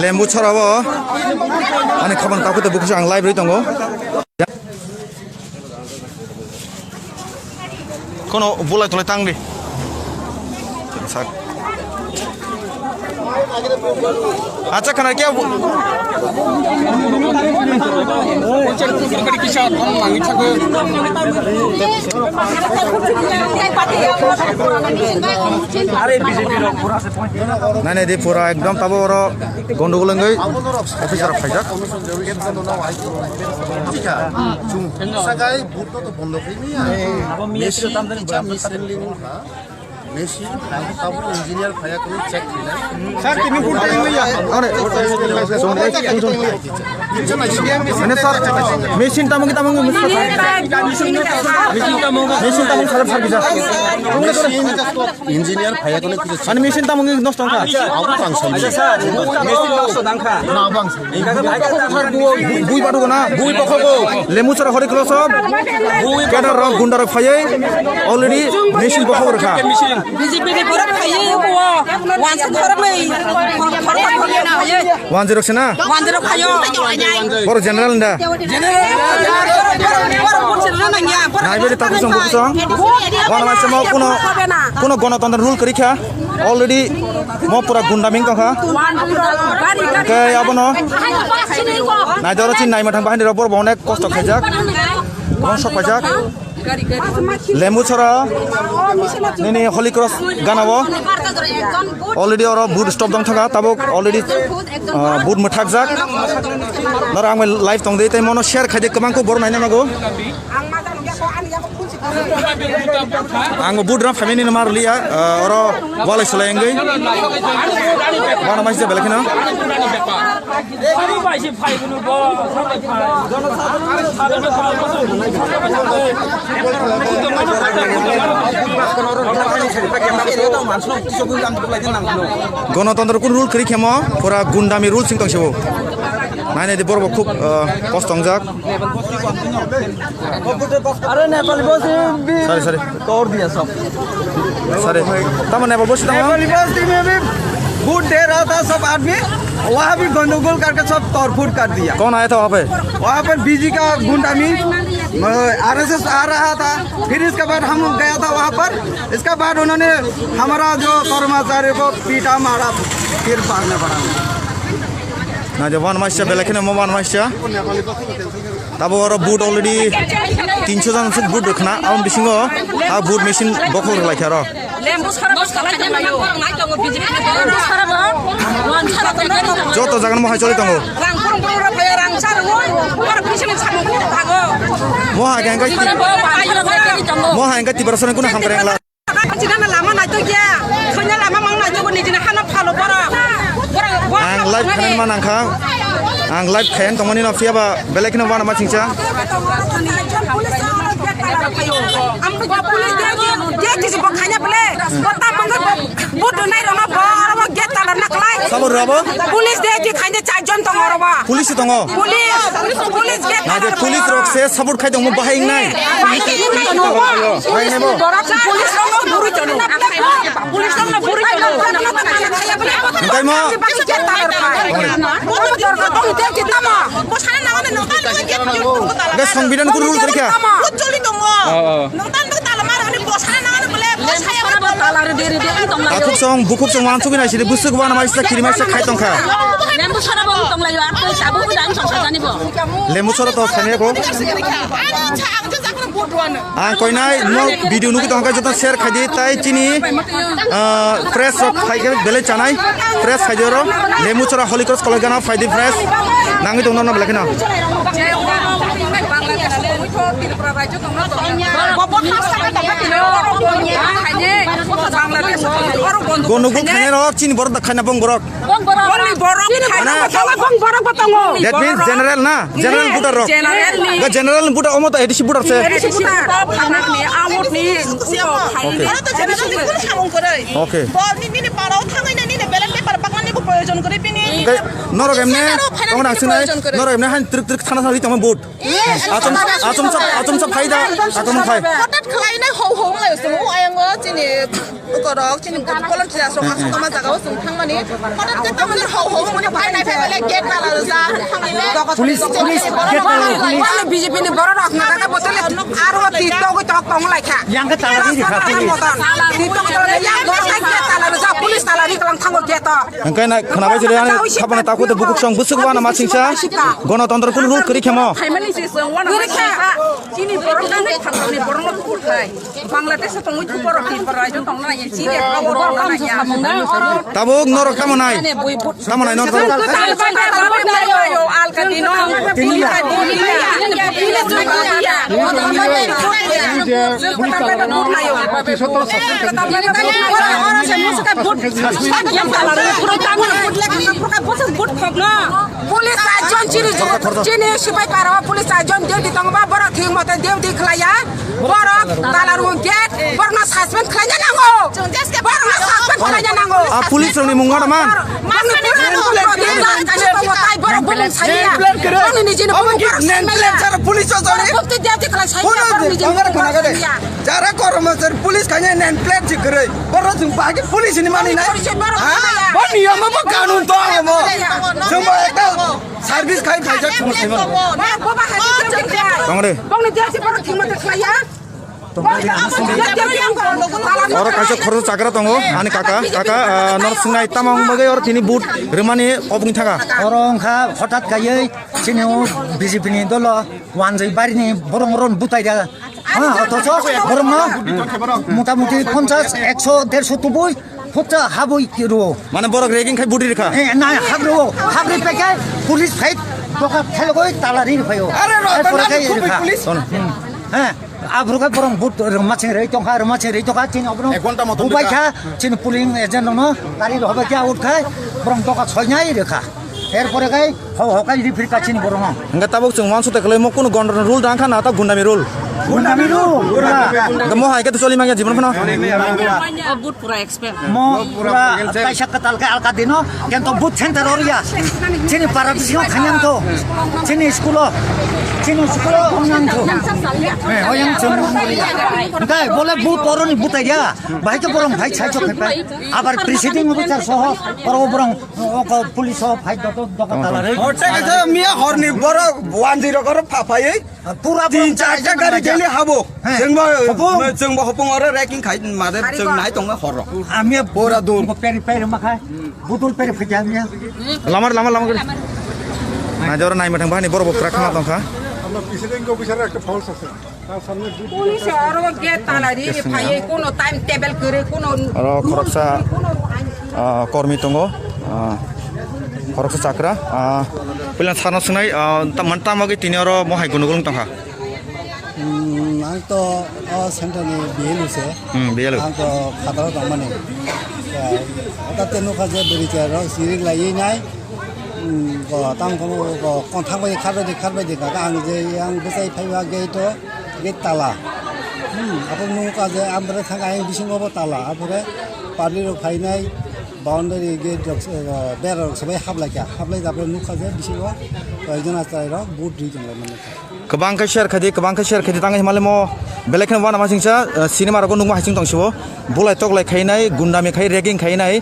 lembu charawo ani khaban kaku te bukso ang live ri tongo kono bulai tole tangdi sak acha kana kya nane de pura ekdom tabo oro gondogol ngai officer phaijak sagai buto to bondo khini mesin tamdan mesin lingu ha mesin tabu engineer phaya kuni check khila sir timi pura ngai ane ane sir mesin tamang sarap sargija engineer phaya kuni ane mesin tamang nos tangka abang sir mesin nos tangka na abang bui batu gana bui pokoko lemu chara hori klosob bui kada rok gundar phayai already mesin pokok rakha BJP ni borak khaye ko wan sa borak mai wan zero sena wan zero khayo for general nda naibedi taku song wan ma samo kuno gণতন্ত্র rule karikha already mo pura gunda ming kha ke abono na joro chin nai mathang bahani robor bonek kosto khajak kon sok pajak lembu chara nini holy cross ganabo already oro boot stop dong thaka tabok already boot muthak jak nara ang live tong dei tai mono share khade kamang ko bor nai nago ang boot ram family numar liya oro wala selaengai mana masih belakina গণতন্ত্র কোন rule করি খেমো পুরা গুন্ডামি rule Singh তংসেবো নাইনে দি বড় খুব কষ্ট যাক अरे नेपाली बस सॉरी सॉरी तोड़ दिया सब सॉरी तम नेपाल बस नेपाली बस्ती में भी बूट दे रहा था सब आदमी वहाँ भी गंडगोल करके सब तोड़फोड़ कर दिया कौन आया था वहाँ पर बीजी का गुंडामी RSS आ रहा था फिर इसके बाद हम गया था वहाँ पर इसके बाद उन्होंने हमारा जो कर्मचारी को पीटा मारा फिर मारने पड़ा ना जवान मास्टर बेलेखिन मोबान मास्टर तब और बूट ऑलरेडी 300 जन से बूट रखना आउन बिसिंगो आ बूट मशीन बखर लाइखा र जो तो जगन महा चलि तंगो मोहा गांगा तिबरसन कुन हम करेंगला ang live kanan manangka ang live kayan tongmani na fiaba belekina wana macingcha sabur rabo police दे कि खाइदे चारजन तंग रबा पुलिस tongo पुलिस के na je police rok se sabur khai dong bahing nai police रंग बुरी चलो पुलिस रंग बुरी चलो kai mo be সংবিধান ko rule karikha akuk song bukuk song wan chugi nai sidi busuk wana mai sa kiri mai sa khai tongkha lembu sara bong tong lai ar ko sabu ku dang song sajani bo lembu sara to khane ko ang koi nai no video nu ki tongka jota share khai di tai chini press rok khai ke bele chanai press khai joro lembu sara holy cross college gana phai di press nangi tong na belakina Gonogol khane rok chini borok da khana bong borok that means general na general butar rok ga general butar omo ta edisi butar se okay Norok emne tong nang sinai norok emne han truk truk thana thari tong boat achom sa phai da atom phai হঠাৎ খালাই না হৌ হৌ লাইও সুমু আয়াঙ্গো চিনি গরক চিনি কলম চিরা সকা সকা জাগাও sum থাংমানি হঠাৎ কে তামানে হৌ হৌ মনে ফাই নাই ফাইলে গেট না লালো যা থাংইলে পুলিশ গেট না পুলিশ বিজেপি ni বড় রক না কা বতলে আর ও টিকটক টক টং লাইখা yang ke talari di kha TikTok তলে yang বড় সাই গেট তালারে যা পুলিশ তালারি কলম থাঙ্গো gate angkai na khana bai jere ani thapana ta ko te bukuk song busuk ba na ma singsa গণতন্ত্র কোন রুল করি খেমো ফাইমানি সিসং ওয়ানা চিনি বড় কানে থাঙ্গনি বড় মত কুরখাই বাংলাদেশে তো মুই বড় তিন বড় রাজ্য তং না চিনি বড় না ইয়া tabuk norok tamonai norok Alcatino, police আজন চিনি সিপাই পারো পুলিশ আজন দেউ দি তংবা বড় ঠিক মতে দেউ দি খলায়া বড় তালার গেট বড় না সাসপেন্ড খলায়া নাঙ্গো বড় না সাসপেন্ড খলায়া নাঙ্গো police ni mungwa man Cara kormasar pulis kanya nen plate jikre, baru jumpa lagi pulis ini mana ini? Bani ya mau kanun toh mau, cuma itu servis kain kajak cuma sih mau. Bang ni dia si baru tinggal terkaya. Orang kaisa khorjo chakra tongo ani kaka nor sungai tamang bagai or tini but remani obung thaka orang kha hঠাৎ gaye chini BJP ni dolo wanjai bari ni borong ron butai dia অথচ borong na মোটামুটি 50 100 150 তুবই ফুটা হাবই কিরো মানে বড় ragging খাই বুটি রেখা না হাবরো হাবরি পেকে police fight বকা খেলো গই তালারি ফাইও আরে পুলিশ হ্যাঁ আবরুকা বরং বুট মাছিং রে টংখা র মাছিং রে টকা চিনি অবরং এক ঘন্টা মতো উপাই খা চিনি পুলিং এজেন্ট ন গাড়ি হবে কি আউট খায় বরং টকা ছয়নাই রেখা এরপরে গাই হকাই রিফির কাছিনি বরং hingga tabuk chung wan sute kale mo kono gondor rule dang khana ta gundami rule গুন্ডামিরু da mo hai ke to choli mangya jibon khono বুট পুরা expect mo pura kaisa katal ka alka dino kento but center oria chini parabisio khanyam to chini skulo onang to oyang chung dai bole but oroni butai dia bai ke borong bhai chai chok pa abar presiding officer soho oro borong ko police ho bhai dot talare Hotel itu mia horni baru 10 karo papai, pura 3-4 kali jeli habuk, jengbo hopung orang ranking kait mana jeng naik tongga horok. আমি বড় দূর peri peri মাখায় বুতুল peri ফিজা মিয়া lamar gari na jora nai matang bani boro bokra khama tongkha আমরা president অফিসারের একটা false আছে তার সামনে পুলিশ আর গেট তালারি ফাই কোন টাইম টেবিল করে কোন aro khoroksa kormi tongo khoroksa chakra pilan sarna sunai tamanta magi tini oro mo hai gunugulung tongkha ang to center ni bieluse bielu ang to khatara tamane ata tenu khaje beri charo siring lai nai ko tang ko kon thang bai kharbai de ka ang je yang besai phaiwa ge to ge tala apun nu ka je ambre thang ang bising obo tala apure parli ro phainai boundary gate bear sabai hablai jabre nu khaje bising o kajona chai ro boot ri jong mane kebang ka share khadi tangai himale mo belekhan wana masingsa cinema rago nungma hasing tongsibo bolai toklai khainai gundami khai ragging khainai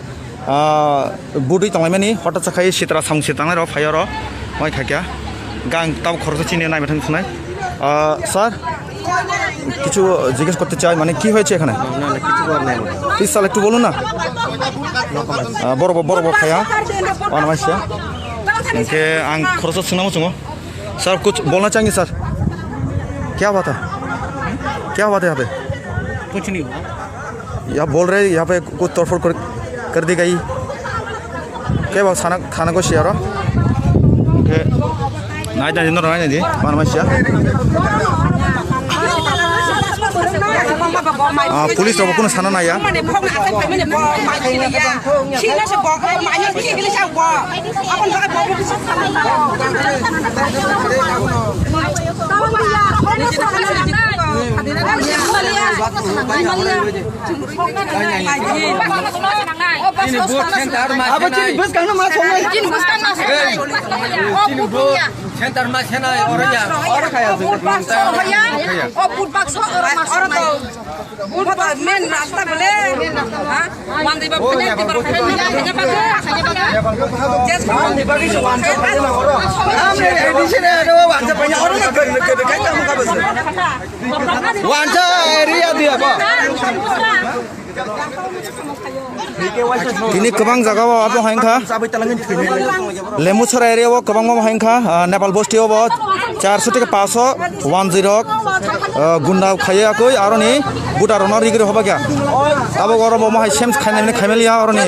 budui tonglai mani hotat sa khai sitra samsi tangai ro phaya ro moi khakya gang tab khorjo chini nai mathang sunai sir কিছু জিজ্ঞেস করতে চাই মানে কি হয়েছে এখানে please sir একটু বলুন না বড় বড় খায়া অনামাইছে इनके आंग खरसा सुनामो चुंगो सर कुछ बोलना चाहेंगे सर क्या बात है यहाँ पे कुछ नहीं हुआ यहाँ बोल रहे यहाँ पे कुछ तोड़फोड़ कर दी गई क्या बात थाना को शेयर नाई जान जिन्नो रंगाई जी मानमाशिया पुलिस तो कुछ साना ना या Apa cini bus kan mas songai? Center mas hena orangnya. Orang kaya sih. Di sini ada wanca banyak orang yang kayak kamu kabar sih. Wanca area dia apa? Ini kebang jaga wa apa haingka lemuchara area wa kebang ma haingka Nepal bosti wa 400 থেকে 500 10 gunda khaya koi aroni buta ronor rigre hoba kya abo goro bo ma sems khaina ne khamelia aroni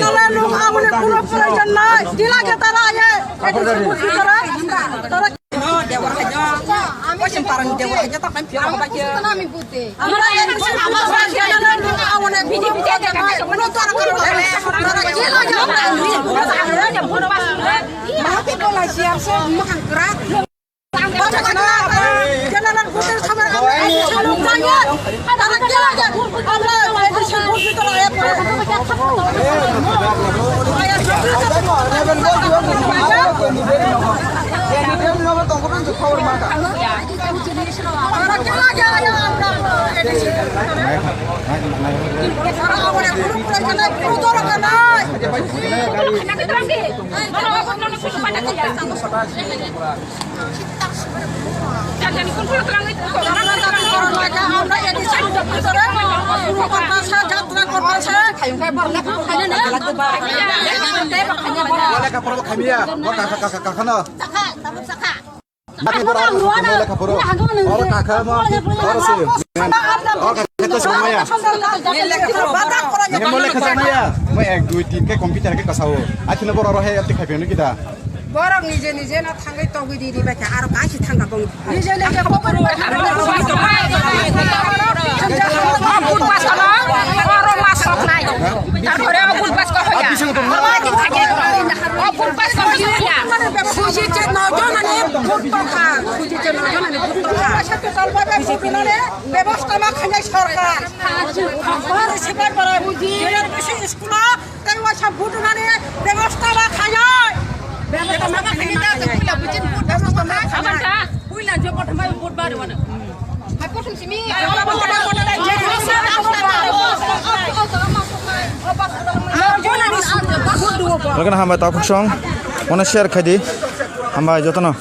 Borok nije na thangai togi diri ba aro kachi thanga bong nije le ke popor apun pas kana oro masok nai tarore apun pas ko hoya apun pas ko hoya suji che nojon ane putto kha suji che nojon ane putto kha সাথে চলবা বে পুতুনরে ব্যবস্থা মা খাই সরকার আর সেবার পরে বুঝি এর বেশি স্কুল তাই ওয়া সব পুতুনরে ব্যবস্থা মা খাই Lagan hambai takuk song, mana share khadi, hambai jotono.